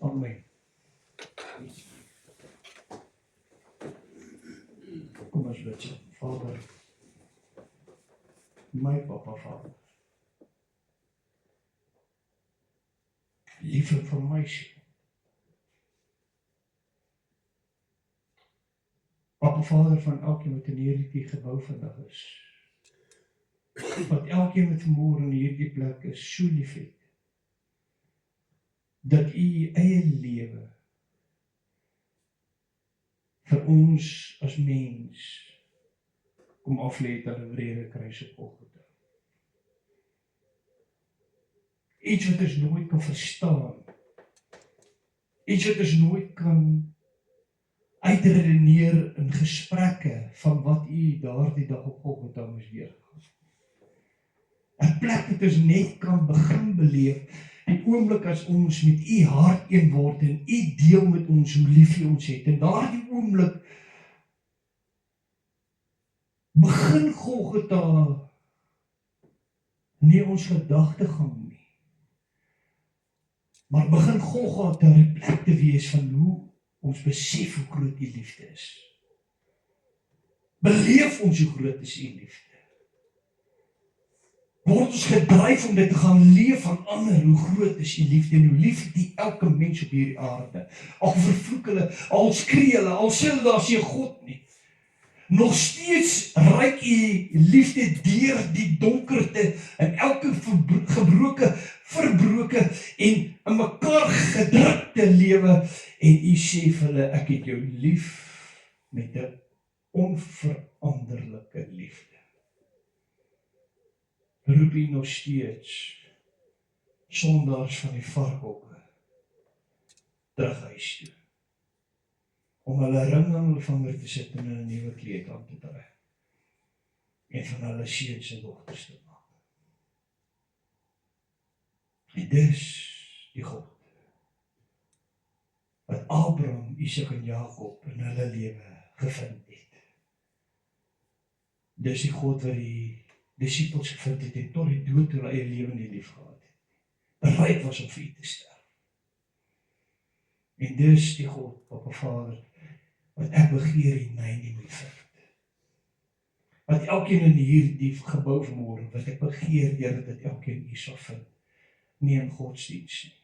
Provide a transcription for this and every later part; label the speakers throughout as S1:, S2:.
S1: Amen. Kom ons bid saam. Vader, my Papa Vader, liefde van my siel. Papa Vader van elkeen wat in hierdie gebou vandag is, wat elkeen wat vanmôre in hierdie plek is, so lief het, dat u eie lewe vir ons as mens kom aflê het aan 'n wrede kruis op Golgotha. Iets wat ons nooit kan verstaan, iets wat ons nooit kan uitredeneer in gesprekke van wat u daardie dag op Golgotha moes weergaan. 'n plek wat ons net kan begin beleef, die oomblik as ons met u hart een word en u deel met ons hoe lief u ons het. En daardie oomblik begin Golgotha nie ons gedagtegang nie, maar begin Golgotha 'n plek te wees van hoe ons besef hoe groot die liefde is. Beleef ons hoe groot is die liefde. Word ons gedryf om dit te gaan leef van ander, hoe groot is die liefde en hoe lief het die elke mens op hierdie aarde. Al vervloek hulle, al skree hulle, al sê hulle daar is nie God nie. Nog steeds reik u liefde deur die donkerte en elke verbroke en in mekaar gedrukte lewe en u sê vir hulle, ek het jou lief met 'n onveranderlike liefde. Roep u nog steeds sondaars van die varkhokke terug huis toe, om hulle ring aan hulle vinger te sit en 'n nuwe kleed aan te trek en van hulle seuns en dogters te maak. En dis die God wat Abraham, Isak en Jakob in hulle lewe gevind het. Dis die God wat die disippels gevind het en tot die dood hulle eie lewe nie lief gehad het. Bereid was om vir u te sterf. En dis die God, Papa Vader, wat ek begeer in my nie moet vind. Wat elkeen in hierdie gebou vanmôre, wat ek begeer, Here, dat elkeen u sal vind. Nie in godsdienst nie,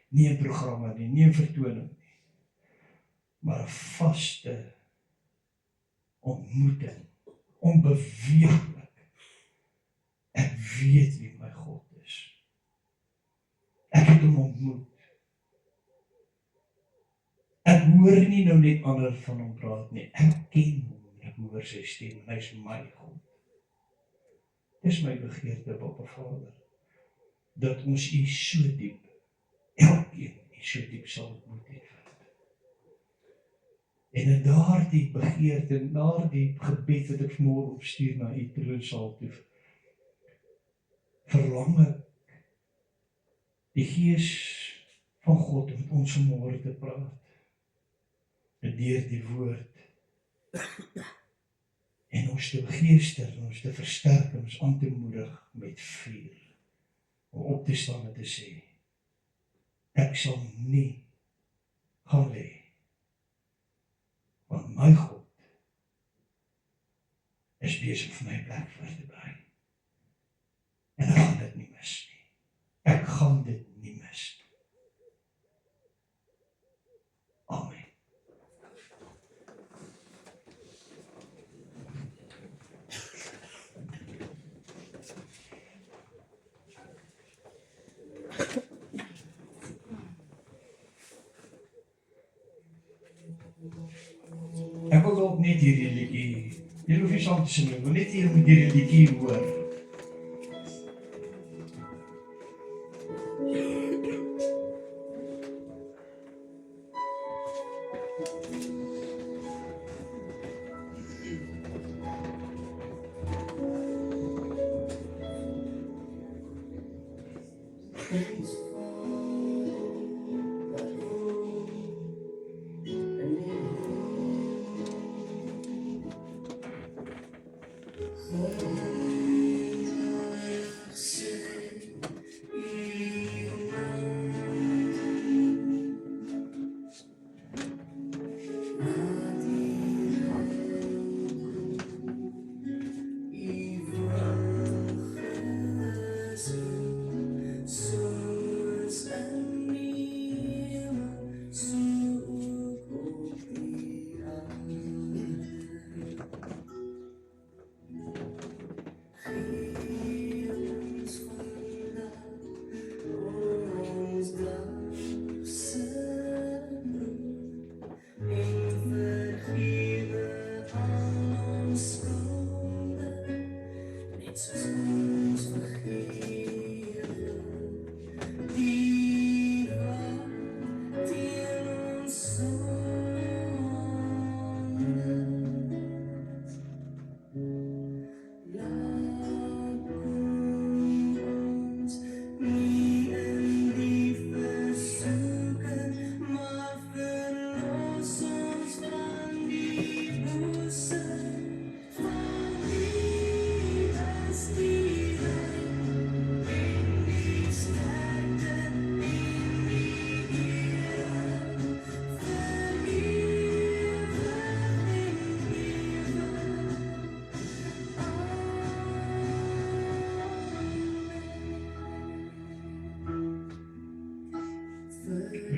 S1: nie in programme nie, nie in vertoning nie, maar 'n vaste ontmoeting, onbeweeglik. Ek weet wie my God is. Ek het hom ontmoet. Ek hoor nie nou net ander van hom praat nie. Ek ken hom, ek hoor sy stem en hy is my God. Dis my begeerte, Papa Vader, dat ons u so diep, elkeen u so diep sal ontmoet het. En in daardie begeerte, en daardie gebed wat ek vanmôre opstuur na u troonsaal toe, verlang ek die Gees van God om met ons vanmôre te praat. En deur die woord en ons te begeester, en ons te versterk, en ons aan te moedig met vuur, om op te staan en te sê, ek sal nie gaan lê, want my God is besig vir my plek voor te berei. En ek gaan dit nie mis nie. Ek gaan dit nie mis nie. Amen. Ek wil dalk net hierdie liedjie, jy hoef nie saam te sing, ek wil net hier met hierdie liedjie hoor.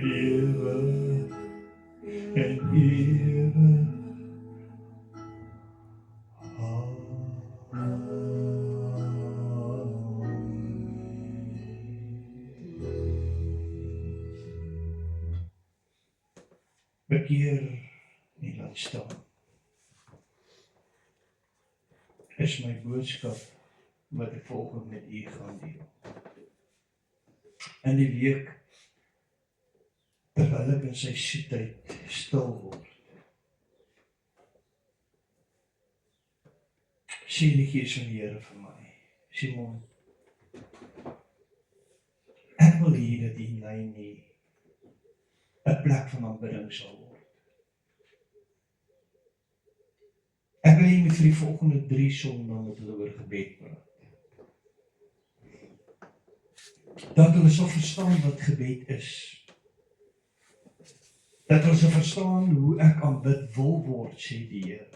S1: ewig en ewig. Bekeer en laat staan is my boodskap wat ek volgende met u gaan deel. In die week, terwyl ek in sy soetheid stil word, sê die Gees van die Here vir my, Simon, ek wil hê dat die lyn nie 'n plek van aanbidding sal word. Ek wil hê met vir die volgende 3 sondae met hulle oor gebed praat. Dat hulle sal verstaan wat gebed is. Dat hulle sal verstaan hoe ek aanbid wil word, sê die Here.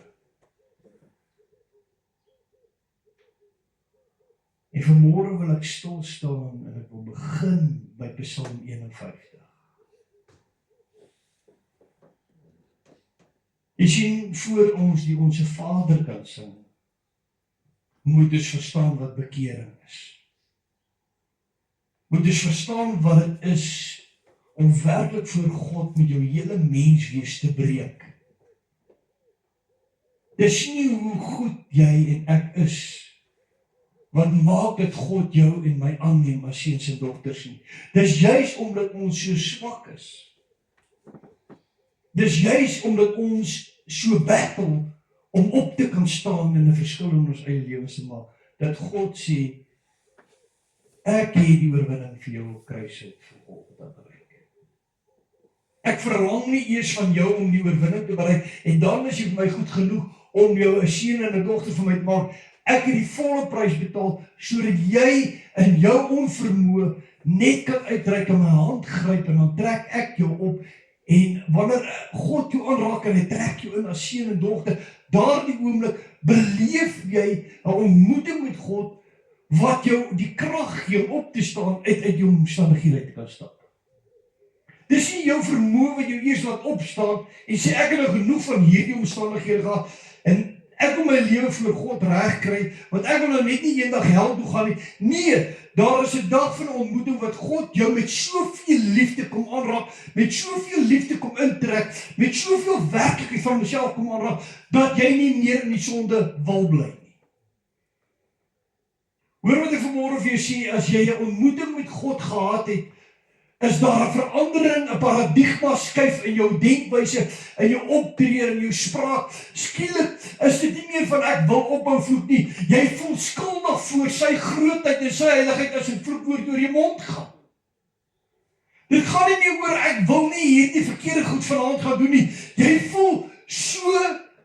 S1: En vanmôre wil ek stil staan en ek wil begin by Psalm 51. Jy sien, voor ons die Onse Vader kan sing, moet ons verstaan wat bekering is. Moet ons verstaan wat het is om werklik voor God met jou hele menswees te breek. Dis nie hoe goed jy en ek is, wat maak dat God jou en my aanneem as seuns en dogters nie. Dis juis omdat ons so swak is. Dis juis omdat ons so battle om op te kan staan en 'n verskil in ons eie lewens te maak, dat God sê, ek het die oorwinning vir jou op kruis uit vir God te bereik. Ek verlang nie eers van jou om die oorwinning te bereik, en dan is jy vir my goed genoeg om jou 'n seun en 'n dogter van my te maak. Ek het die volle prys betaal, sodat jy in jou onvermoë net kan uitreik en my hand gryp, en dan trek ek jou op. En wanneer God jou aanraak en hy trek jou in as seun en dogter, daardie oomblik beleef jy 'n ontmoeting met God, wat jou die krag gee om op te staan, uit jou omstandighede te kan stap. Dis nie jou vermoë wat jou eers laat opstaan, en sê ek het nou genoeg van hierdie omstandighede gehad, en ek wil my lewe voor God reg kry, want ek wil nou net nie eendag hel toe gaan nie. Nee, daar is 'n dag van 'n ontmoeting wat God jou met soveel liefde kom aanraak, met soveel liefde kom intrek, met soveel werklikheid van homself kom aanraak, dat jy nie meer in die sonde wil bly nie. Hoor wat ek vanmôre vir jou sê, as jy 'n ontmoeting met God gehad het, is daar 'n verandering, 'n paradigma skuif in jou denkwyse, in jou optrede, in jou spraak. Skielik is dit nie meer van ek wil ophou vloek nie. Jy voel skuldig voor sy grootheid en sy heiligheid as 'n vloekwoord oor jou mond gaan. Dit gaan nie meer oor ek wil nie hierdie verkeerde goed vanaand gaan doen nie. Jy voel so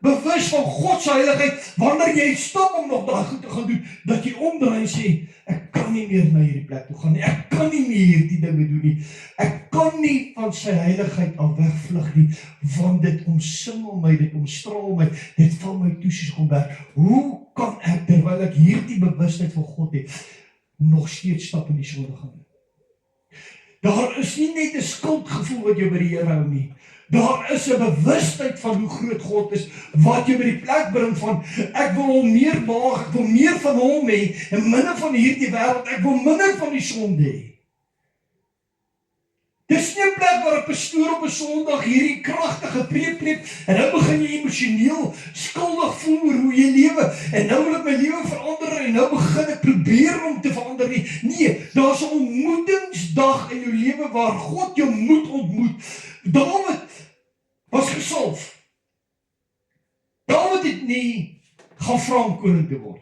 S1: bewus van God se heiligheid wanneer jy stap om nog daai goed te gaan doen, dat jy omdraai en sê, ek kan nie meer na hierdie plek toe gaan nie. Ek kan nie meer hierdie dinge doen nie. Ek kan nie van sy heiligheid al wegvlug nie, want dit omsingel my, dit omstraal my, dit val my toe soos komberg. Hoe kan ek, terwyl ek hierdie bewustheid van God het, nog steeds stap in die sonde gaan doen? Daar is nie net 'n skuldgevoel wat jou by die Here hou nie. Daar is 'n bewustheid van hoe groot God is, wat jou by die plek bring van, ek wil hom meer behaag, ek wil meer van hom hê, en minder van hierdie wêreld, ek wil minder van die sonde hê. Dis nie 'n plek waar 'n pastoor op 'n Sondag hierdie kragtige preek, en nou begin jy emosioneel skuldig voel oor hoe jy lewe, en nou wil ek my lewe verander, en nou begin ek probeer om te verander nie. Nee, daar's 'n ontmoetingsdag in jou lewe waar God jou moet ontmoet. Dawid was gesalf. Dawid het nie gaan vra om koning te word.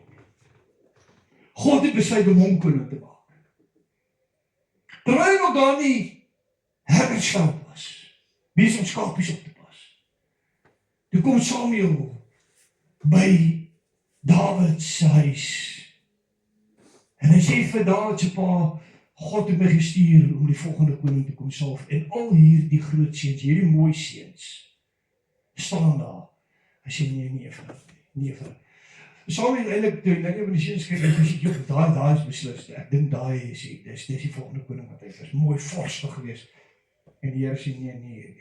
S1: God het besluit om hom koning te maak. Terwyl nog daar nie herdersveld was, besig om skapies op te pas. Toe kom Samuel by Dawid se huis. En hy sê vir Dawid se pa, God het my gestuur om die volgende koning te kom salf. En al hierdie groot seuns, hierdie mooi seuns, staan daar. Hy sê nee vir. Samuel eintlik toe net op die seuns kyk, hy sê daai is beslis. Ek dink daai is dis die volgende koning wat hy is. Mooi forsig geweest. En die Here sê, nee.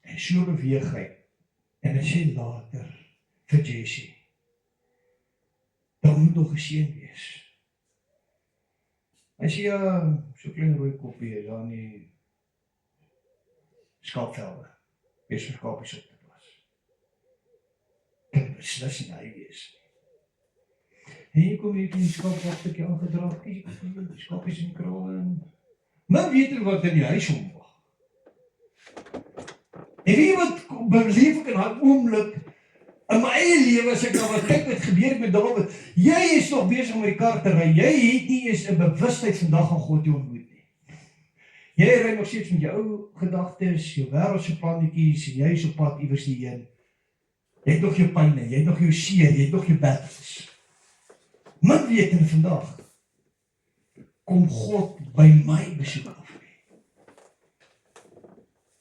S1: En so beweeg hy. En hy sê later vir Jesse, dan moet nog geseën wees. Hy sê, ja, so klein rooi koppie, daar in die skaapvelde, wees vir skapies op te pas. Kan beslis nie hy wees. En hier kom hier die skaapwagtertjie aangedraag, die skapies in die kraal en men weet er wat in die huis omwag. En wie wat beleef ek in daai oomblik, in my eie lewe, as ek nou wat kyk wat gebeur met Dawid, jy is nog besig om die kar te ry, jy het nie eens 'n bewustheid vandag aan God jy ontmoet nie. Jy ry nog steeds met jou ou gedagtes, jou wêreldse plannetjies, en jy is op pad iewers hierheen. Jy het nog jou pyne, jy het nog jou seer, jy het nog jou battles. Min wetende vandag, kom God by my besoek af.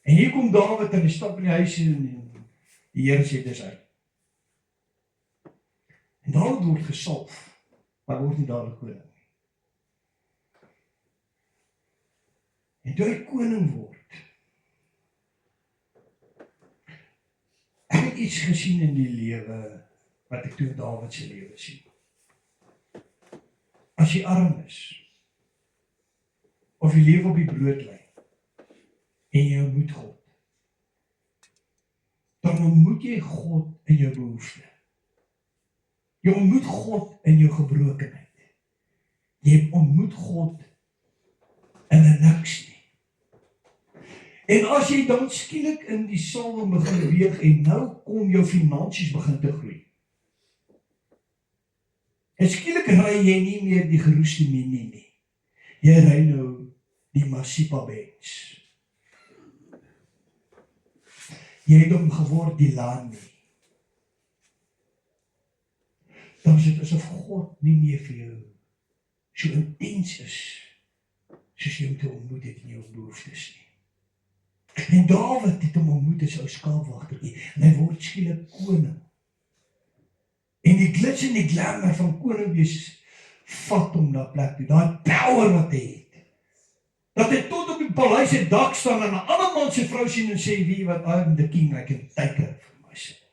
S1: En hier kom Dawid en hy stap in die huis en die Here sê dis hy. En Dawid word gesalf, maar word nie dadelik koning nie. En toe hy koning word, ek het iets gesien in die lewe, wat ek toe in Dawid se lewe sien. As jy arm is, of jy leef op die broodlyn, en jy ontmoet God, dan ontmoet jy God in jou behoefte. Jy ontmoet God in jou gebrokenheid. Jy ontmoet God in 'n niks nie. En as jy dan skielik in die salwing begin beweeg en nou kom jou finansies begin te groei. En skielik ry jy nie meer die geroeste Mini nie. Jy ry nou die Masipa Benz. Jy het hom geword die Lani. Dan is dit asof God nie meer vir jou so intens is, soos jy hom te ontmoet het in jou behoeftes nie. En Dawid het hom ontmoet as ou skaapwagtertjie, en hy word skielik koning. En die glitz en die glamour van koning wees vat hom na plek toe, daai power wat hy het. Dat hy tot op die paleis se dak staan en 'n ander man se vrou sien en sê, wie wat, I am the king, I can take it for myself.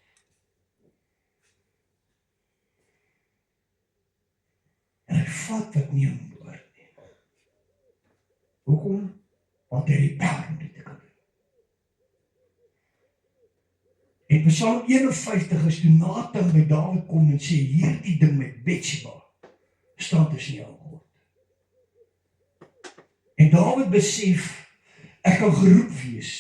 S1: En hy vat wat nie aan behoort nie. Hoekom? Want hy die power om dit te kan doen. En Psalm 51 is toe Nathan by Dawid kom en sê, hierdie ding met Bathsheba staan tussen jou en God. En Dawid besef, ek kan geroep wees.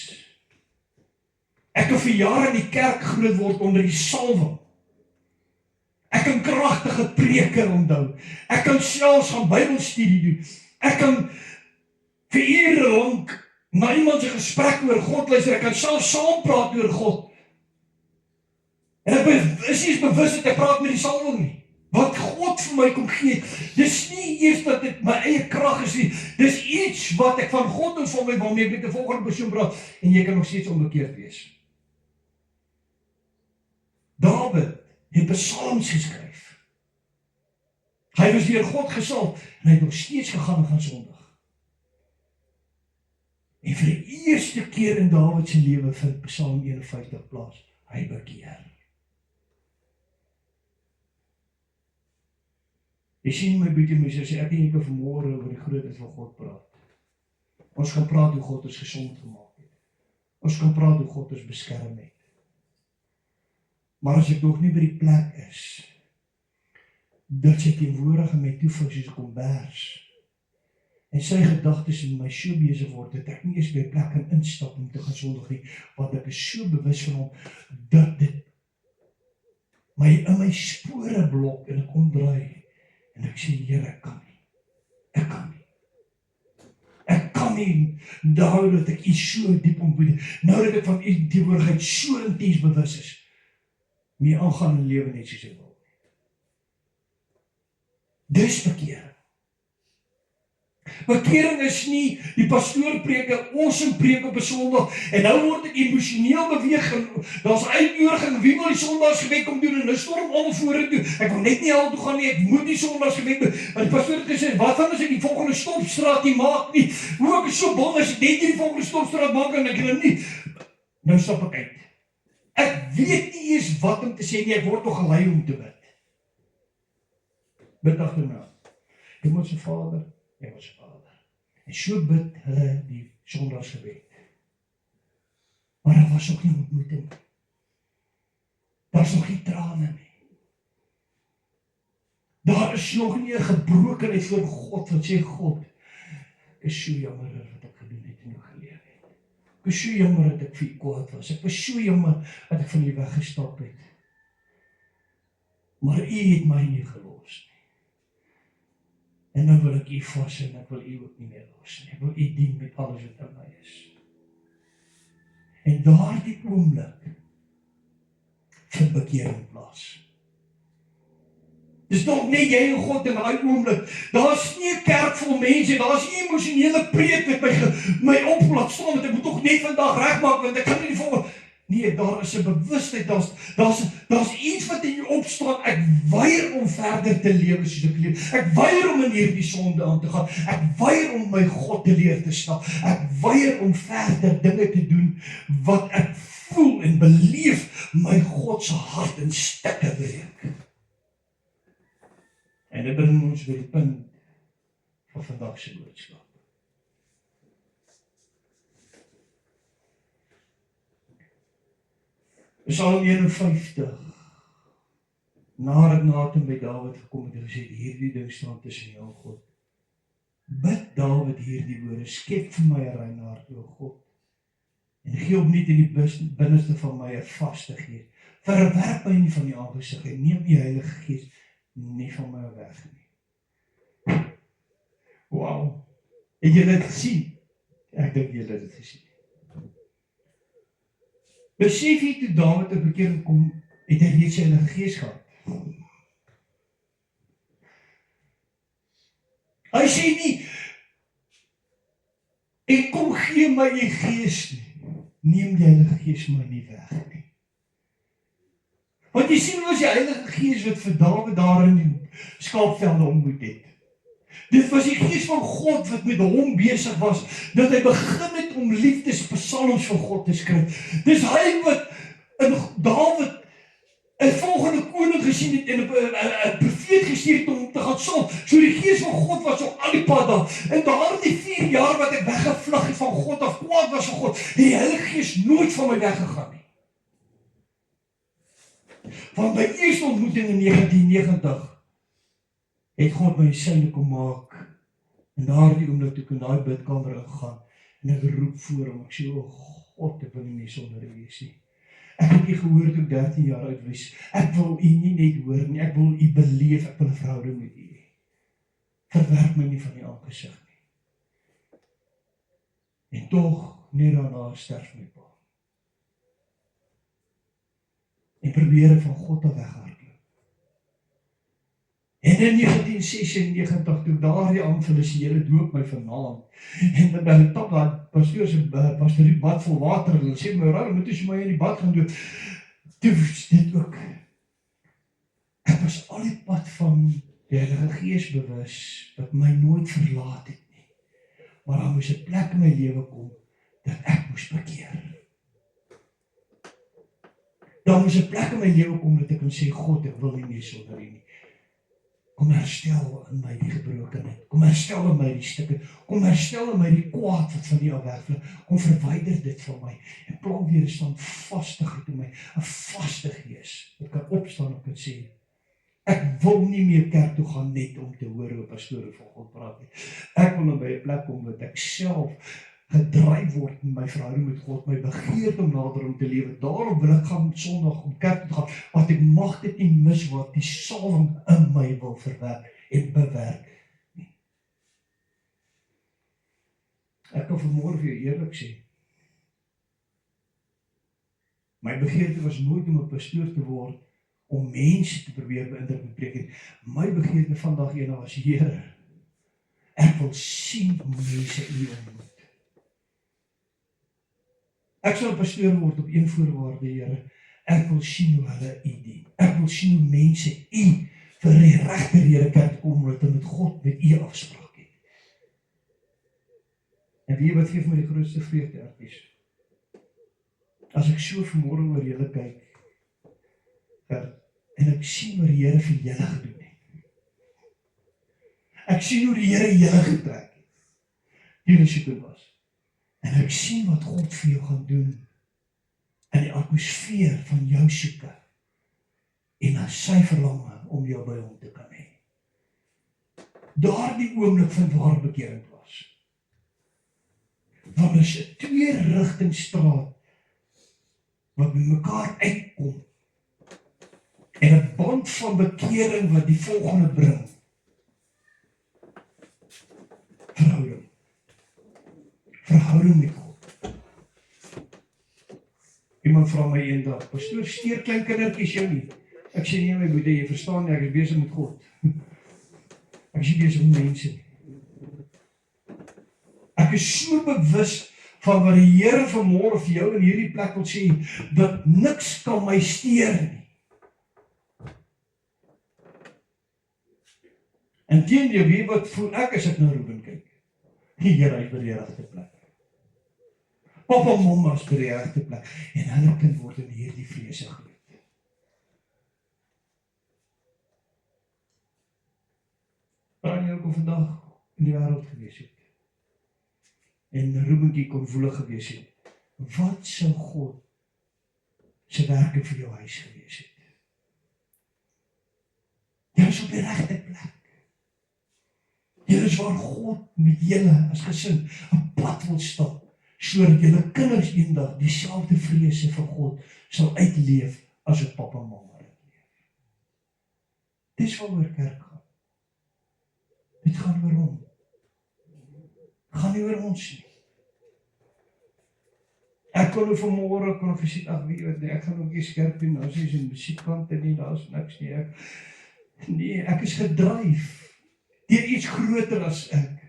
S1: Ek kan vir jare in die kerk groot word onder die salwing. Ek kan kragtige preke onthou. Ek kan selfs gaan Bybelstudie doen. Ek kan vir ure lank na iemand se gesprek oor God luister. Ek kan selfs saam praat oor God. En ek is nie bewus dat ek praat met die salwing nie. Wat God vir my kom gee, dis nie eers dat dit my eie krag is nie, dis iets wat ek van God ontvang het, waarmee ek met 'n volgende persoon praat, en jy kan nog steeds onbekeerd wees. Dawid het psalms geskryf. Hy was deur God gesalf, en hy het nog steeds gegaan en gaan sondig. En vir die eerste keer in Dawid se lewe vind Psalm 51 plaas, hy bekeer. Jy sien my bietjie mense, sê ek en jy kan vanmôre oor die grootheid van God praat. Ons gaan praat hoe God ons gesond gemaak het. Ons gaan praat hoe God ons beskerm het. Maar as ek nog nie by die plek is, dat sy teenwoordig in my toevang soos 'n kombers, en sy gedagtes in my so besig word, dat ek nie eens by 'n plek kan instap om te gaan sondig nie, want ek is so bewus van hom, dat dit my in my spore blok, en ek omdraai, en ek sê, Here, ek kan nie. Ek kan nie. Ek kan nie, nou dat ek iets so diep ontmoet, nou dat ek van u teenwoordigheid so intens bewus is, mee aangaan in lewe net soos ek wil. Dis bekering. Bekering is nie die pastoor preek 'n awesome preek op 'n Sondag en nou word ek emosioneel beweeg en daar's uitnodiging, wie wil die Sondagsgebed kom doen en nou storm almal vorentoe. Ek wil net nie al toe gaan nie, ek moet die Sondagsgebed doen. Want die pastoor het gesê, wat van as ek die volgende stopstraat nie maak nie? Hoe ek is so bang as ek net die volgende stopstraat maak en ek nou nie. Nou stap ek uit. Ek weet nie eens wat om te sê nie, ek word nog gelei om te bid. Bid agterna. Jy moet sy Vader, jy moet sy Vader. En so bid hulle die Sondagsgebed. Maar daar was ook nie ontmoeting. Daar is nog nie trane nie. Daar is nog nie 'n gebrokenheid voor God wat sê, God, ek is so jammer wat ek gedoen het en hoe geleef het. Ek is so jammer dat ek vir u kwaad was. Ek was so jammer dat ek van u weggestap het. Maar u het my nie gelos nie. En nou wil ek u vas en ek wil u ook nie meer los nie. Ek wil u dien met alles wat in my is. En daardie oomblik vind bekering plaas. Dis nog nie jy en God in daai oomblik. Daar's nie 'n kerk vol mense, daar's nie emosionele preek wat my op laat staan, want ek moet tog net vandag regmaak, want ek gaan nie die volgende. Nee, daar is 'n bewustheid, daar's iets wat in jou opstaan. Ek weier om verder te lewe soos ek leef. Ek weier om in hierdie sonde aan te gaan. Ek weier om my God te leer te stap. Ek weier om verder dinge te doen wat ek voel en beleef my God se hart in stukke breek. En dit bring ons by die punt van vandag se boodskap. Psalm 51. Nadat Nathan by Dawid gekom het en gesê, hierdie ding staan tussen jou en God. Bid Dawid hierdie woorde, skep vir my 'n rein hart, o God, en gee opnuut in die binneste van my 'n vaste gees. Verwerp my nie van die aangesig en neem die Heilige Gees nie van my weg nie. Wow. Het jy dit gesien? Ek dink jy het dit gesien. Besef jy toe Dawid op bekering kom, het hy reeds sy Heilige Gees gehad. Hy sê nie, ek kom gee my die Gees nie, neem die Heilige Gees my nie weg nie. Want jy sien was die Heilige Gees wat vir Dawid daar in die skaapvelde ontmoet het. Dit was die Gees van God wat met hom besig was, dat hy begin het om liefdespsalms vir God te skryf. Dis hy wat in Dawid 'n volgende koning gesien het en 'n profeet gestuur het om hom te gaan salf. So die Gees van God was op al die pad daar. En daardie 4 jaar wat ek weggevlug het van God af, kwaad was vir God, het die Heilige Gees nooit van my weggegaan nie. Van my eerste ontmoeting in 1990 het God my syne kom maak. En daardie oomblik toe ek in daai bidkamer ingaan en ek roep voor hom, ek sê, o God, ek wil nie meer sonder u wees nie. Ek het u gehoor toe ek 13 jaar oud was. Ek wil u nie net hoor nie, ek wil u beleef, ek wil 'n verhouding met u hê. Verwerp my nie van die aangesig nie. En tog, net daarna sterf my pa. En probeer ek van God af weghardloop. En in 1996, toe daardie aanfilisiële doop my vanaand, en by die top daar, pastoor se pastorie bad vol water, hulle sê my, "Raai, moet jy my in die bad gaan doop." Toe was dit ook. Ek was al die pad van die Heilige Gees bewus, wat my nooit verlaat het nie. Maar daar moes 'n plek in my lewe kom, dat ek moes bekeer. Daar moes 'n plek in my lewe kom, dat ek kon sê, God, ek wil nie meer sonder u nie. Kom herstel in my die gebrokenheid. Kom herstel in my die stukke. Kom herstel in my die kwaad wat van u af wegvlug. Kom verwyder dit van my. En plant weer 'n standvastigheid in my. 'n Vaste gees. Ek kan opstaan en kan sê, ek wil nie meer kerk toe gaan net om te hoor hoe pastore van God praat nie. Ek wil by 'n plek kom dat ek self gedryf word in my verhouding met God, my begeerte om nader om te lewe. Daarom wil ek gaan Sondag om kerk te gaan, want ek mag dit nie mis wat die salwing in my wil verwerk en bewerk nie. Ek kan vanmôre vir jou eerlik sê, my begeerte was nooit om 'n pastoor te word, om mense te probeer beïndruk met preek. My begeerte vandag eendag was, Here, Ek wil sien hoe mense U ontmoet. Ek sal pastoor word op een voorwaarde, Here. Ek wil sien hoe hulle U dien. Ek wil sien hoe mense U vir die regter Here kan kom, omdat hulle met God, met U afspraak het. En weet wat geef my die grootste vreugde, Erkies? As ek so vanmôre oor julle kyk, en ek sien wat die Here vir julle gedoen het. Ek sien hoe die Here julle getrek het. Julle soek was. En ek sien wat God vir jou gaan doen in die atmosfeer van jou soeke en as sy verlange om jou by hom te kan hê. Daardie oomblik vind waar bekering was. Want is 'n twee-rigtingstraat wat by mekaar uitkom en 'n band van bekering wat die volgende bring. Verhouding met God. Iemand vra my eendag, pastoor, steur klein kindertjies jou nie? Ek sê nee my broeder, jy verstaan nie, ek is besig met God. Ek is nie besig met mense nie. Ek is so bewus van wat die Here vanmôre vir jou in hierdie plek wil sê, dat niks kan my steur nie. En teen jy weet wat voel ek as ek na Ruben kyk? Die Here is by die regte plek. Papa en mamma is by die regte plek. En hulle kind word in hierdie vrese groot. Waarom jy ook al vandag in die wêreld gewees het. En Rubenkie kon woelig gewees het. Wat sou God se werke vir jou huis gewees het? Jy is op die regte plek. Jy is waar God met julle as gesin 'n pad wil stap, sodat julle kinders eendag dieselfde vrese van God sal uitleef as wat papa en mamma uitleef. Dis waaroor kerk gaan. Dit gaan oor hom. Gaan nie oor ons nie. Ek kon nou vanmôre kon vir sê, ag weet jy, ek gaan ook nie skerp doen, as jy in musiekkante nie, daar's niks nie. Nee, ek is gedryf deur iets groter as ek.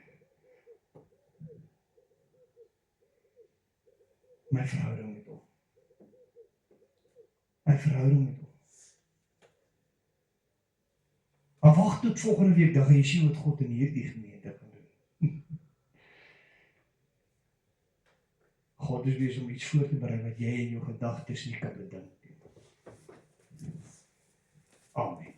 S1: My verhouding met hom. My verhouding met hom. Maar wag tot volgende week, dan gaan jy sien wat God in hierdie gemeente kan doen. God is besig om iets voor te berei wat jy in jou gedagtes nie kan bedink nie. Amen.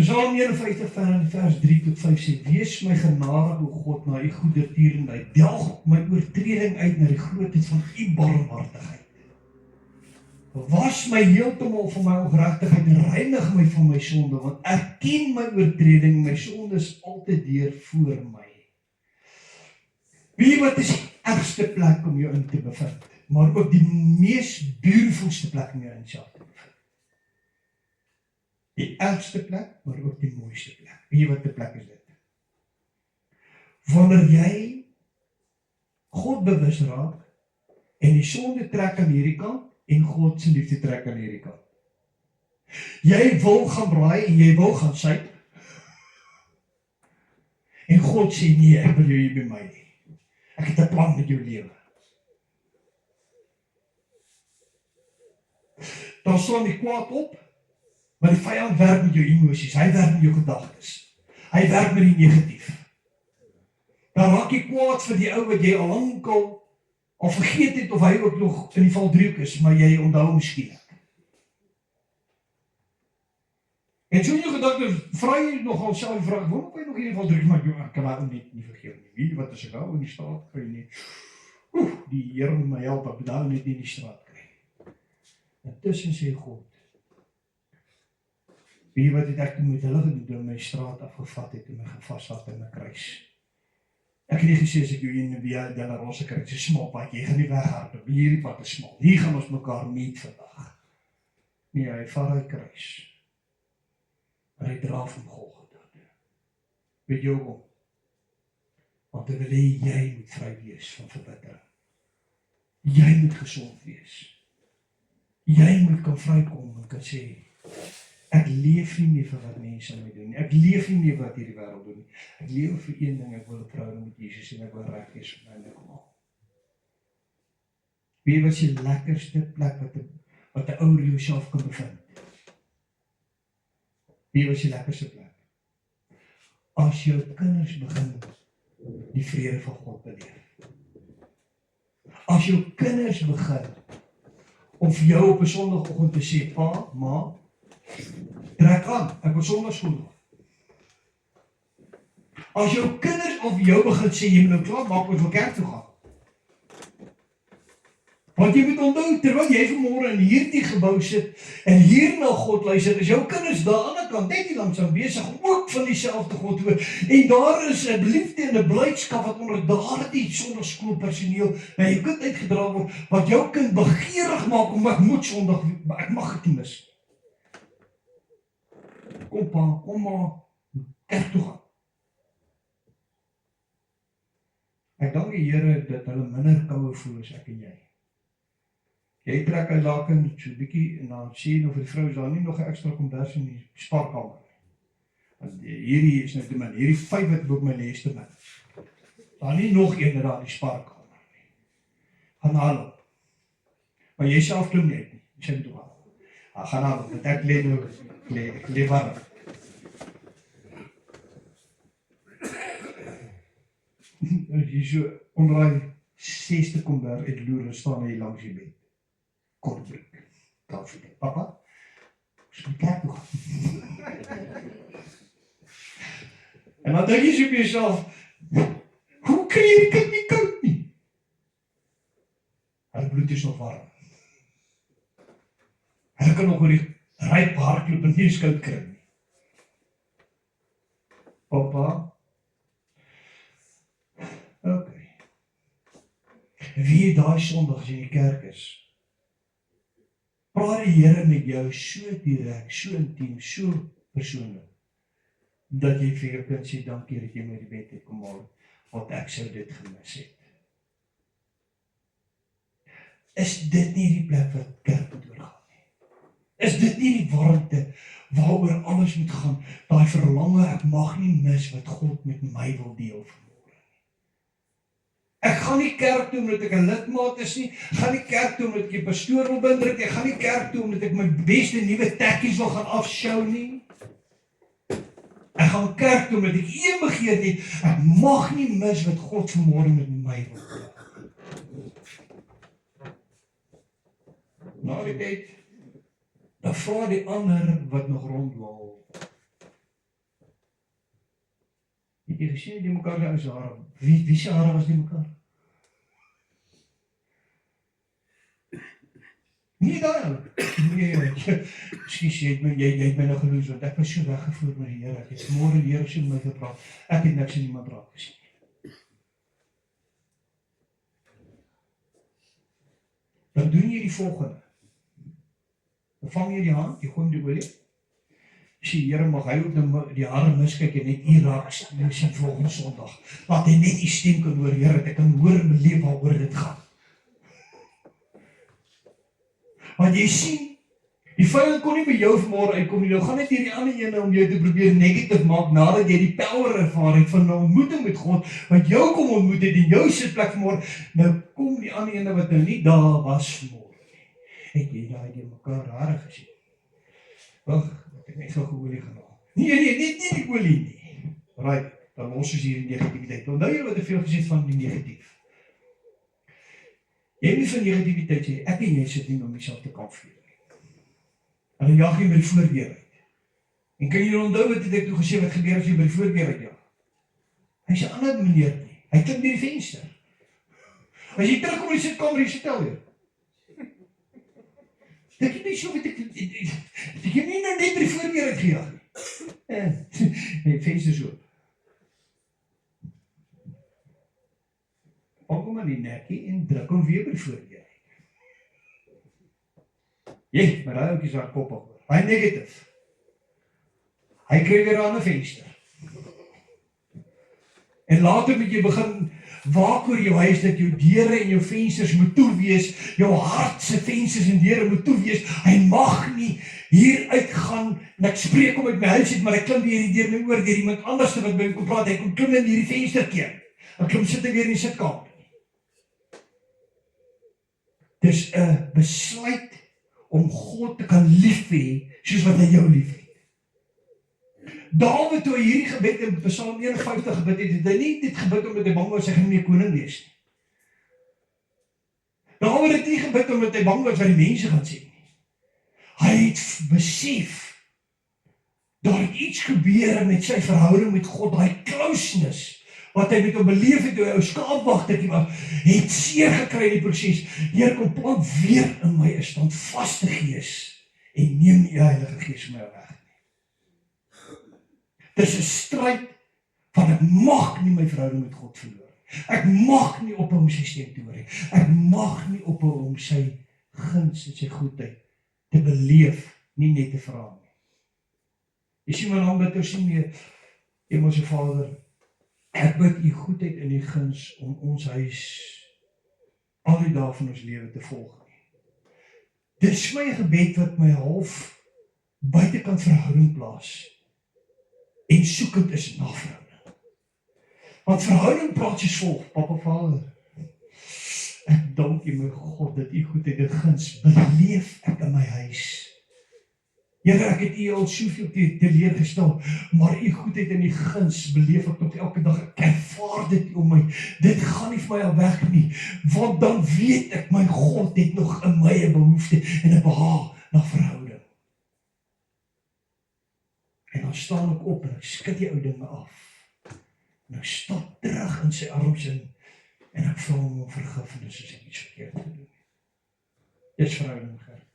S1: Psalm 51 vers 3 tot 5 sê, wees my genadig, o God, na u goedertierenheid, delg my oortreding uit na die grootheid van u barmhartigheid. Was my heeltemal van my ongeregtigheid en reinig my van my sonde, want ek ken my oortreding, my sonde is altyd deur voor my. Wie wat is die ergste plek om jou in te bevind, maar ook die mees beautifulste plek om jou in self te bevind. Die ergste plek, maar ook die mooiste plek. Wie wat die plek is dit? Wanneer jy God bewus raak en die sonde trek aan hierdie kant en God se liefde trek aan hierdie kant. Jy wil gaan braai en jy wil gaan suip. En God sê nee, ek wil jou hier by my nie. Ek het 'n plan met jou lewe. Dan staan die kwaad op, maar die vyand werk met jou emosies, hy werk met jou gedagtes. Hy werk met die negatief. Dan raak jy kwaad vir die ou wat jy al lankal al vergeet het of hy ook nog in die valdriehoek is, maar jy onthou hom skielik. En so in jou gedagtes vra jy nogal self die vraag, waarom kan jy nog in die valdriehoek, maar ek kan haar net nie vergeet nie. Wie wat as ek nou in die straat kry nie? Die Here moet my help, ek nou net nie in die straat kry. Intussen sê God, wie wat het ek met hulle gedoen, door my straat afgevat het en my gevasvat in my kruis. Ek het nie gesê as ek jou in Via Dolorosa kry, so smal pad, jy gaan nie weghardloop, hierdie pad is smal, hier gaan ons mekaar meet vandag. Nee, hy vat hy kruis. En hy dra van Golgotha. Weet jy hoekom? Want hy wil hê jy moet vry wees van verbittering. Jy moet gesond wees. Jy moet kan vrykom en kan sê, Ek leef nie meer vir wat mense my doen nie. Ek leef nie meer wat hierdie wêreld doen nie. Ek leef vir een ding, ek wil 'n verhouding met Jesus en ek wil reg wees vir my en almal. Wie was die lekkerste plek wat 'n ou jouself kan bevind? Wie was die lekkerste plek? As jou kinders begin die vrede van God beleef. As jou kinders begin om vir jou op 'n Sondagoggend te sê, pa, ma, trek aan, ek wil sondagsskool doen. As jou kinders of jou begin sê, jy moet nou klaar maak, ons wil kerk toe gaan. Want jy moet onthou, terwyl jy vanmôre in hierdie gebou sit en hier na God luister, is jou kinders daar aan die ander kant net nie langsam besig ook van dieselfde God hoor. En daar is 'n liefde en 'n blydskap wat onder daardie sondagsskoolpersoneel na jou kind uitgedra word, wat jou kind begeerig maak om ek moet Sondag, ek mag dit nie mis. Kom pa, kom maar, kerk toe gaan. Ek dank die Here dat hulle minder koue voel as ek en jy. Jy trek 'n laken so 'n bietjie en dan sien of die vrou is daar nie nog 'n ekstra kombers in die spaarkamer nie. Want hierdie is nou te min, hierdie 5 wat bo my lê te min. Daar nie nog een daar in die spaarkamer nie. Gaan haal. Maar jy self klim net nie. Jy sê toe gaan. Gaan haal, want ek lê nou lê warm. Jy so onder die 6ste komber het loer staan hy langs die bed. Kortbroek. Koffie. Papa, ons moet kerk toe gaan. En dan dink jy so op jouself, hoe kry jy die kind nie koud nie? Hulle bloed is nog warm. Hulle kan nog oor die ryp hardloop en nie skout kry nie. Papa, okay. Wie daai Sondag as jy in die kerk is, praat die Here met jou so direk, so intiem, so persoonlik, dat jy vir jou kind sê, dankie dat jy my die bed het kom haal, want ek sou dit gemis het. Is dit nie die plek wat kerk moet oorgaan nie? Is dit nie die warmte waaroor alles moet gaan, daai verlange, ek mag nie mis wat God met my wil deel vanmôre. Ek gaan nie kerk toe omdat ek 'n lidmaat is nie, ek gaan nie kerk toe omdat ek die pastoor wil beïndruk, ek gaan nie kerk toe omdat ek my beste nuwe tekkies wil gaan afshow nie. Ek gaan kerk toe omdat ek een begeer het, ek mag nie mis wat God vanmôre met my wil doen. Nou die tyd, dan vra die ander wat nog rondwaal. Het jy gesien die mekaar nou se hare? Wie se hare was die mekaar? Nie daar. Nee, skus jy het my nou geloos, want ek was so weggevoer met die Here. Ek het môre die Here so met my gepraat. Ek het niks in iemand raak gesien. Dan doen jy die volgende. Dan vang jy die hand, jy gooi die olie. Sê, Here, mag hy ook die hare miskyk en net hier raak sien volgende Sondag. Laat hy net die stem kan hoor, Here, dat ek kan hoor en beleef waaroor dit gaan. Want jy sien, die vyand kon nie by jou vanmôre uitkom nie. Nou gaan net hierdie ander ene om jou te probeer negatief maak nadat jy die power ervaar het van 'n ontmoeting met God, wat jou kom ontmoet het in jou sitplek vanmôre. Nou kom die ander ene wat nou nie daar was vanmôre nie. Het jy daai die mekaar hare gesien? Wag, ek net so geolie genoem. Nee, nie die olie nie. Right, dan los ons hier die negativiteit. Onthou jy wat ek veel gesê het van die negatief? Jy moet van negativiteit sê, ek en jy sit nie om myself te kampveer nie. En dan jaag jy by die voordeur uit. En kan jy onthou wat het ek toe gesê, wat gebeur as jy by die voordeur uit jaag? Hy sê, ander meneer nie. Hy klim by die venster. As jy terugkom in die sitkamer, jy sit alweer. Dink jy nie so wat ek nie nou net by die voordeur uitgejaag nie. Nee, venster so. Pak hom aan die nekkie en druk hom weer by die voordeur. Jy, maar hy ook is haar kop op. Hy negatief. Hy kry weer aan 'n venster. En later moet jy begin waak oor jou huis, dat jou deure en jou vensters moet toe wees, jou hart se vensters en deure moet toe wees. Hy mag nie hier uitgaan, en ek spreek om uit my huis uit, maar hy klim weer deur my oor, deur iemand anders wat by my kom praat, hy kom klim in hierdie vensterkeer, en klim sit hy weer in die sitkamer. Dis 'n besluit om God te kan lief hê, soos wat hy jou lief het. Dawid, toe hy hierdie gebed in Psalm 51 gebid het hy nie dit gebid omdat hy bang was hy gaan nie meer koning wees nie. Dawid het nie gebid omdat hy bang was wat die mense gaan sê nie. Hy het besef, daar het iets gebeur met sy verhouding met God, daai closeness, wat hy met hom beleef het, toe hy ou skaapwagtertjie was, het seer gekry in die proses. Heer, kom plant weer in my 'n standvaste gees, en neem die Heilige Gees my weg. Dis 'n stryd van ek mag nie my verhouding met God verloor. Ek mag nie ophou om sy stem te hoor nie. Ek mag nie ophou om sy guns en sy goedheid te beleef, nie net te vra nie. Jy sien my naam bid ons nie meer, Hemelse Vader, ek bid u goedheid en u guns om ons huis al die dae van ons lewe te volg nie. Dis my gebed wat my half buitekant verhouding plaas. En soekend is na verhouding. Want verhouding praat soos volg, Papa Vader, ek dank u my God, dat u goedheid en guns beleef ek in my huis. Here, ek het u al soveel teleurgestel, maar u goedheid en u guns beleef ek tot elke dag. Ek ervaar dit om my, dit gaan nie vir my al weg nie, want dan weet ek, my God het nog in my 'n behoefte en 'n behaag na verhouding. En dan staan ek op en ek skud die ou dinge af. En ek stap terug in sy arms in en ek vra hom om vergifnis as ek iets verkeerd gedoen het. Dis verhouding, Gert.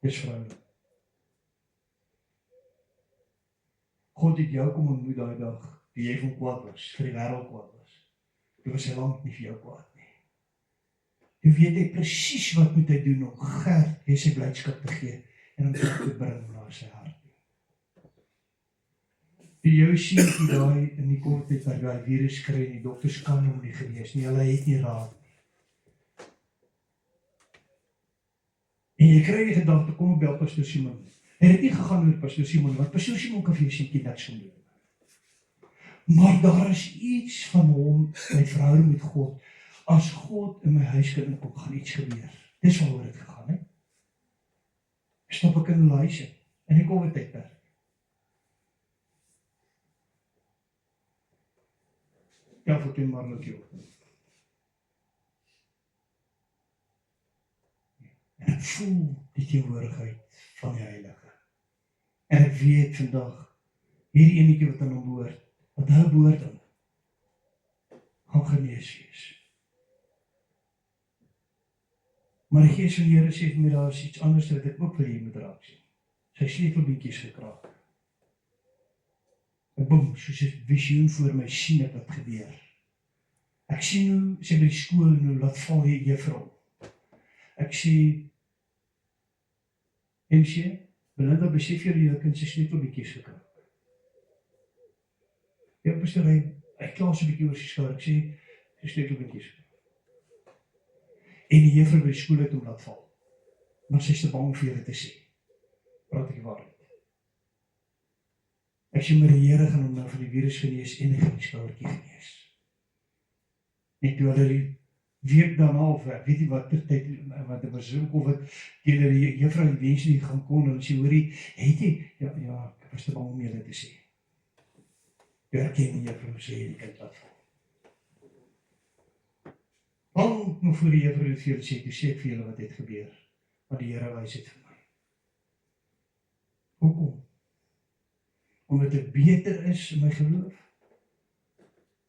S1: Dis verhouding. God het jou kom ontmoet daai dag, toe jy van kwaad was, vir die wêreld kwaad was. Toe was hy lank nie vir jou kwaad nie. Toe weet hy presies wat moet hy doen om Gert weer sy blydskap te gee en om terug te bring na sy hart. Die jou seentjie daai in die kortheid waar daai virus kry en die dokters kan hom nie genees nie, hulle het nie raad nie. En jy kry die gedagte, kom bel Pastor Simon. Hy het nie gegaan met Pastor Simon, want Pastor Simon kan vir jou seentjie niks gaan doen. Maar daar is iets van hom, my verhouding met God. As God in my huis kan inkom, gaan iets gebeur. Dis waaroor dit gegaan, hè? Stap ek in 'n huis en ek kom dit uit. Ja, vir die marlotjie. En ek voel die teenwoordigheid van die Heilige. En ek weet vandag, hierdie enetjie wat aan hom behoort, wat hy behoort aan, gaan genees wees. Maar die Gees van die Here sê vir my, daar is iets anders wat ek ook vir jy moet raak sien. Sy sleutelbeentjies gekraak. En boem, soos 'n visioen voor my sien ek wat gebeur. Ek sien hoe sy by die skool en hoe laat val die juffrou. Ek sê, MC, Belinda, besef jy jou kind sy sleutelbeentjies gekraak. Ja, pastor, hy klaar so 'n bietjie oor sy skouer. Ek sê, sy sleutelbeentjies gekraak. En die juffrou by die skool het hom laat val. Maar sy is te bang vir julle te sê. Praat ek die waarheid. Ek sê, maar die Here gaan hom nou van die virus genees en hy gaan die skouertjie genees. En toe hulle die week daarna of weet jy wat tyd wat er was ook of wat teenoor die juffrou die wens nie gaan kon en sê hoorie, het jy? Ja, ek was te bang om julle te sê. Toe herken die juffrou sê die kind laat val. Lang nog voor die juffrou dit vir julle sê, toe sê ek vir julle wat het gebeur, want die Here wys dit vir my. Hoekom? Omdat dit beter is in my geloof.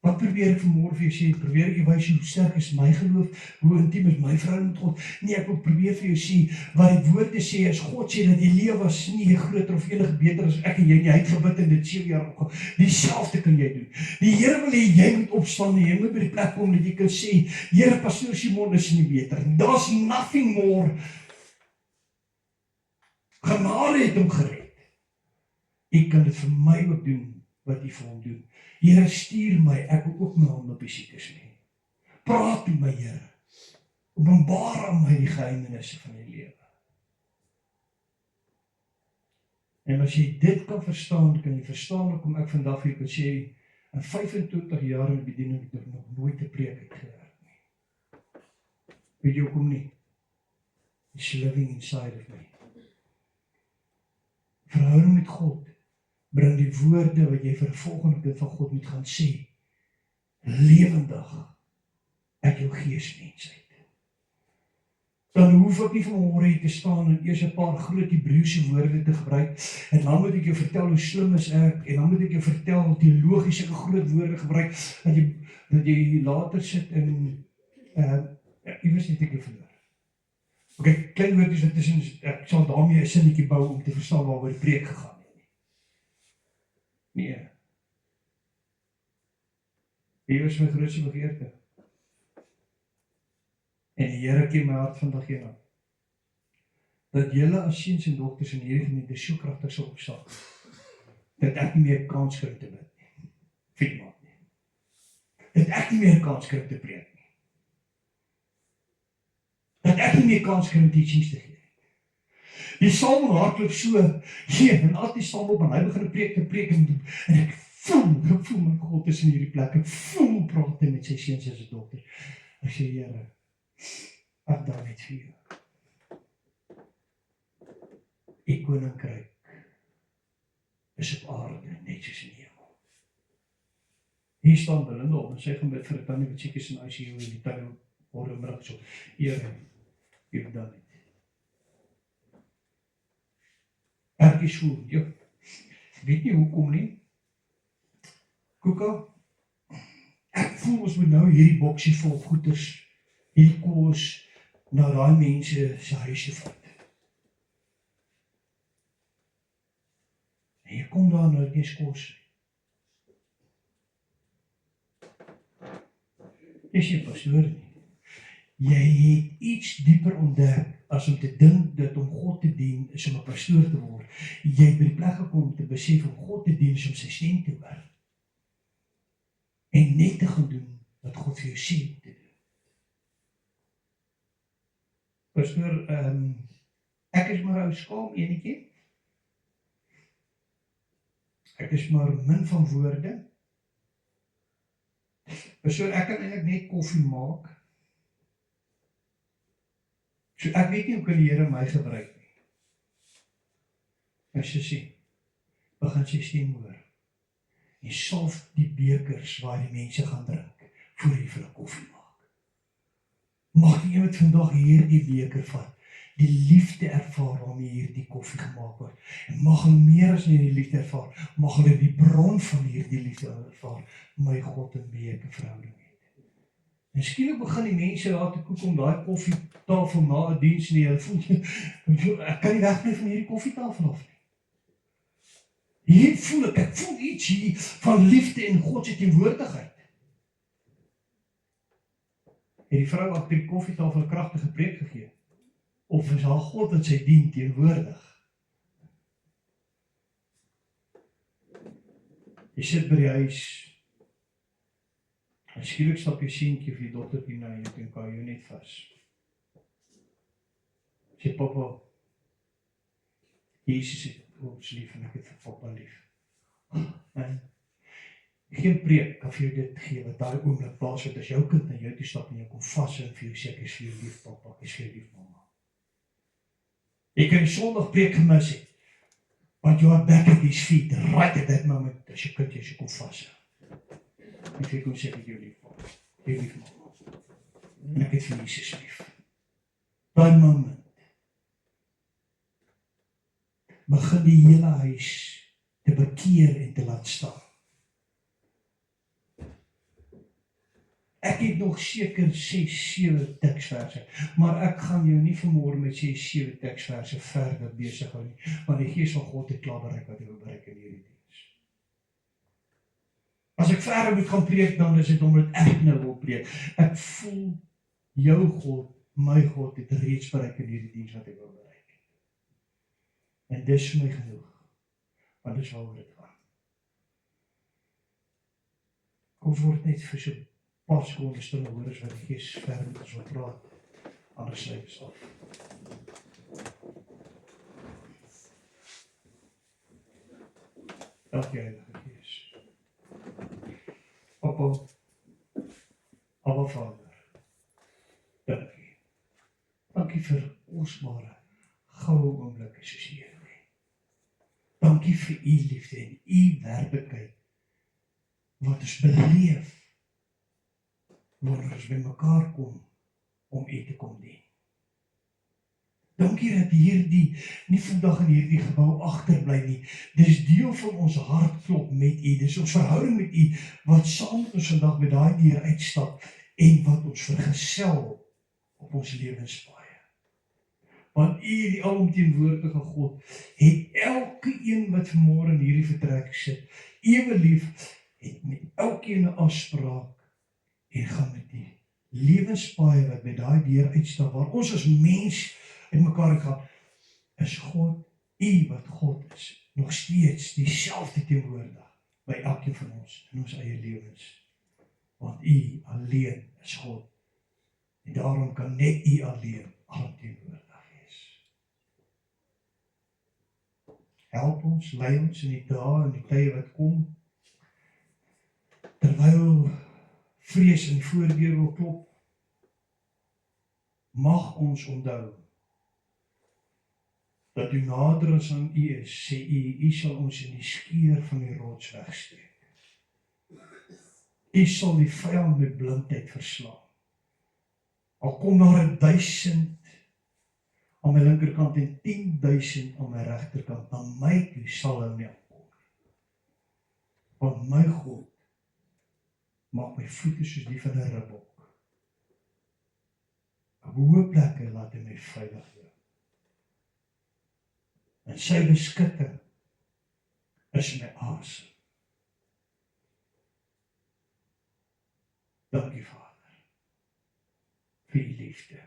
S1: Wat probeer ek vanmôre vir jou sê? Probeer ek jou wys hoe sterk is my geloof, hoe intiem is my verhouding met God? Nee, ek wil probeer vir jou sê, wat die woorde sê, as God sê dat Elia was nie groter of enig beter as ek en jy nie, hy het gebid en dit 7 jaar opgehou. Dieselfde kan jy doen. Die Here wil hê jy moet opstaan en jy moet by die plek kom dat jy kan sê, Here, Pastor Simon is nie beter. Daar's nothing more. Genade het hom gered. Ek kan dit vir my ook doen, wat U vir hom doen. Here, stuur my, ek wil ook my hand op die siekes lê. Praat met my, Here. Openbaar aan my die geheimenisse van die lewe. En as jy dit kan verstaan hoekom ek vandag vir jou kan sê, in 25 jaar in die bediening het ek nog nooit 'n preek uitgewerk nie. Weet jy hoekom nie? It's living inside of me. Verhouding met God bring die woorde wat jy vir die volgende keer van God moet gaan sê, lewendig uit jou geesmens uit. Dan hoef ek nie vanmôre hier te staan en eers 'n paar groot Hebreëse woorde te gebruik, en dan moet ek jou vertel hoe slim is ek, en dan moet ek jou vertel teologies sulke groot woorde gebruik, dat jy later sit en iewers net ek jou verloor. Ok, klein woordjies wat tussen, ek sal daarmee 'n sinnetjie bou om te verstaan waaroor die preek gegaan het. Nee. Hier is my grootste begeerte. En die Here ken my hart vandag hierna. Dat julle as seuns en dogters in hierdie gemeente so kragtig sal opstaan, dat ek nie meer kans kry te bid nie. Vir iemand nie. Dat ek nie meer kans kry te preek nie. Dat ek nie meer kans kry om teachings te gee. Die psalm hardloop so, en altyd staan op en hy begin te preek en ek voel my God is in hierdie plek, ek voel praat hy met sy seuns en sy dogters. Ek sê, Here, ek dank net vir jou. Die koninkryk is op aarde, net soos in die hemel. Hier staan Belinda op en sy gaan bid vir 'n tannie wat siek is in ICU en die tannie word middag so, Here, ek dank net. Ek is so, weet nie hoekom nie. Koeka, ek voel ons moet nou hierdie boksie vol goeders, hierdie kos, na daai mense se huise vat. En jy kom daar nou nie kos. Is jy pastoor nie? Jy het iets dieper ontdek as om te dink dat om God te dien is om 'n pastoor te word. Jy het by die plek gekom om te besef om God te dien is om sy stem te hoor. En net te gaan doen wat God vir jou sê te doen. Pastoor, ek is maar 'n skaam enetjie. Ek is maar min van woorde. Pastoor, ek kan eintlik net koffie maak. So ek weet nie hoe kan die Here my gebruik nie. As jy sien, begin sy stem hoor. En salf die bekers waar die mense gaan drink, voor jy vir 'n koffie maak. Mag die iemand vandag hierdie beker vat, die liefde ervaar waarmee hierdie koffie gemaak word. En mag hulle meer as net die liefde ervaar, mag hulle die bron van hierdie liefde ervaar, my God en wie ek 'n verhouding het. En skielik begin die mense daar te koek om daai koffietafel na 'n diens nie. Hulle voel, ek kan nie wegbly van hierdie koffietafel af nie. Hier voel ek voel iets hier van liefde en God se teenwoordigheid. Het die vrou agter die koffietafel 'n kragtige preek gegee? Of is haar God wat sy dien teenwoordig? Jy sit by die huis, en skielik stap jy seentjie of jy dogtertjie na jou en kan jou net vas. Sê, papa, Jesus het ons lief en ek het vir papa lief. En geen preek kan vir jou dit gee, wat daai oomblik plaasvind as jou kind na jou toe stap en jy kom vas en vir jou sê, ek is vir jou lief papa, ek is vir jou lief mama. Jy kan die Sondag preek gemis het, but you are back at his feet, right at that moment, as jou kind jy kom vas. En vir kom sê, ek het jou lief papa, jou lief mama, en ek het vir Jesus lief. Daai moment, begin die hele huis te bekeer en te laat staan. Ek het nog seker 6-7 teksverse, maar ek gaan jou nie vanmôre met 6-7 teksverse verder besig hou nie, want die Gees van God het klaar bereik wat hy wil bereik in hierdie diens. As ek verder moet gaan preek, dan is dit omdat ek nou wil preek. Ek voel jou God, my God, het reeds bereik in hierdie diens wat hy wil bereik. En dis vir my genoeg, want dis waaroor dit gaan. Kom word net vir so Pas kom is dan hoor as wat die Gees ver met ons wil praat. Anders sluit ons af. Dankie Heilige Gees. Papa, Abba Vader, dankie. Dankie vir kosbare, goue oomblikke soos hier. Dankie vir u liefde en u werklikheid wat ons beleef wanneer ons by mekaar kom om u te kom dien. Dankie dat hierdie nie vandag in hierdie gebou agterbly nie. Dis deel van ons hartklop met u. Dis ons verhouding met u wat saam met ons vandag met daai deur uitstap en wat ons vergesel op ons lewenspaaie. Want u, die alomteenwoordige God, het elke een wat vanmôre in hierdie vertrek sit, ewe lief, het met elkeen 'n afspraak en gaan met die lewenspaaie wat met daai deur uitstap, waar ons as mens in mekaar gaan, is God, u wat God is, nog steeds dieselfde teenwoordig by elkeen van ons in ons eie lewens. Want u alleen is God. En daarom kan net u alleen alomteenwoordig wees. Help ons, lei ons in die dae en die tye wat kom, terwyl vrees in die voordeur wil klop, mag ons onthou dat u nader as aan u is, sê u sal ons in die skeur van die rots wegsteek. U sal die vyand met blindheid verslaan. Al kom daar 1000 aan my linkerkant en 10.000 aan my regterkant, dan my toe sal hulle nie opkom. Want my God maak my voete soos die van 'n ribbok. Op hoë plekke laat hy my veilig loop. En sy beskutting is my asem. Dankie Vader, vir u liefde.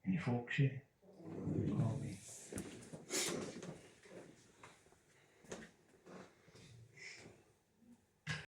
S1: En die volk sê,